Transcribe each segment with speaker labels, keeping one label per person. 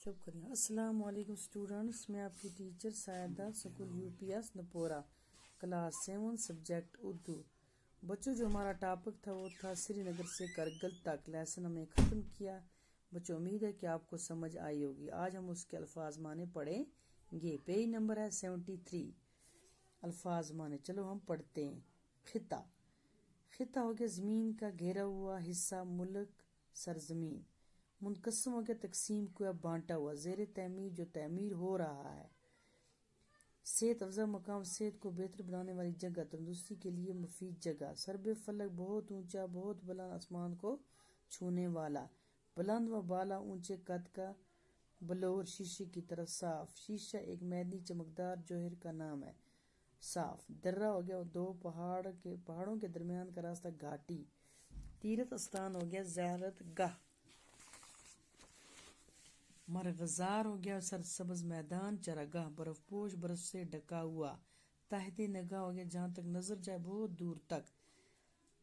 Speaker 1: چپ کریں۔ السلام علیکم اسٹوڈنٹس، میں آپ کی ٹیچر سائدہ سکول UPS نپورہ، کلاس 7 سبجیکٹ اردو۔ بچوں جو ہمارا ٹاپک تھا وہ تھا سری نگر سے کرگل تک، لیسن ہم نے ختم کیا۔ بچوں امید ہے کہ آپ کو سمجھ آئی ہوگی۔ آج ہم اس کے الفاظ معنی پڑھیں گے۔ پیج نمبر ہے 73، الفاظ معنی۔ چلو ہم پڑھتے ہیں۔ خطہ، خطہ ہو گیا زمین کا گھیرا ہوا حصہ، ملک، سرزمین۔ منقسم ہو گیا تقسیم کو بانٹا ہوا، زیر تعمیر جو تعمیر ہو رہا ہے۔ صحت افزا مقام، صحت کو بہتر بنانے والی جگہ، تندرستی کے لیے مفید جگہ۔ سرب فلک بہت اونچا، بہت بلند، آسمان کو چھونے والا۔ بلند و بالا، اونچے قد کا۔ بلور، شیشے کی طرح صاف۔ شیشہ ایک معدنی چمکدار جوہر کا نام ہے۔ صاف۔ درہ ہو گیا دو پہاڑوں کے درمیان کا راستہ، گھاٹی۔ تیرتھ استان ہو گیا زیارت گاہ۔ مرغزار ہو گیا سرسبز میدان، چراگاہ۔ برف پوش، برف سے ڈھکا ہوا۔ تحت نگاہ ہو گیا جہاں تک نظر جائے بہت دور تک۔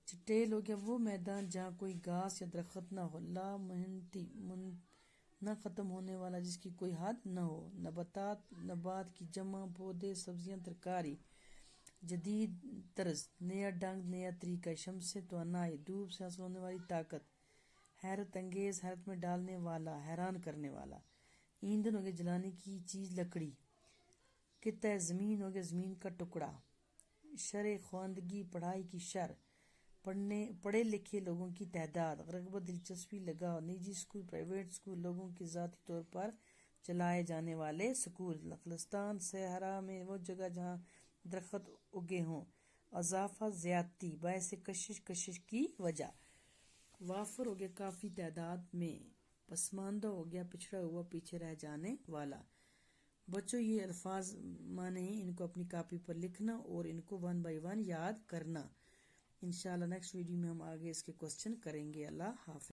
Speaker 1: چٹیل ہو گیا وہ میدان جہاں کوئی گھاس یا درخت نہ ہو۔ لا منتہی، نہ ختم ہونے والا، جس کی کوئی حد نہ ہو۔ نباتات، نبات کی جمع، پودے، سبزیاں، ترکاری۔ جدید طرز، نیا ڈھنگ، نیا طریقہ۔ شمس سے توانائی، دھوپ سے حاصل ہونے والی طاقت۔ حیرت انگیز، حیرت میں ڈالنے والا، حیران کرنے والا۔ ایندھن ہو گیا جلانے کی چیز، لکڑی۔ قطع زمین ہو گیا زمین کا ٹکڑا۔ شرح خواندگی، پڑھائی کی شرح۔ پڑھے لکھے لوگوں کی تعداد۔ رغبت، دلچسپی، لگاؤ۔ نجی اسکول، پرائیویٹ اسکول، لوگوں کے ذاتی طور پر چلائے جانے والے اسکول۔ خلستان، صحرا میں وہ جگہ جہاں درخت اگے ہوں۔ اضافہ، زیادتی، باعث کشش، کشش کی وجہ۔ وافر ہو گیا کافی تعداد میں۔ پسماندہ ہو گیا پچھڑا ہوا، پیچھے رہ جانے والا۔ بچوں یہ الفاظ معنی ہیں، ان کو اپنی کاپی پر لکھنا اور ان کو 1 by 1 یاد کرنا۔ انشاءاللہ نیکسٹ ویڈیو میں ہم آگے اس کے کوسچن کریں گے۔ اللہ حافظ۔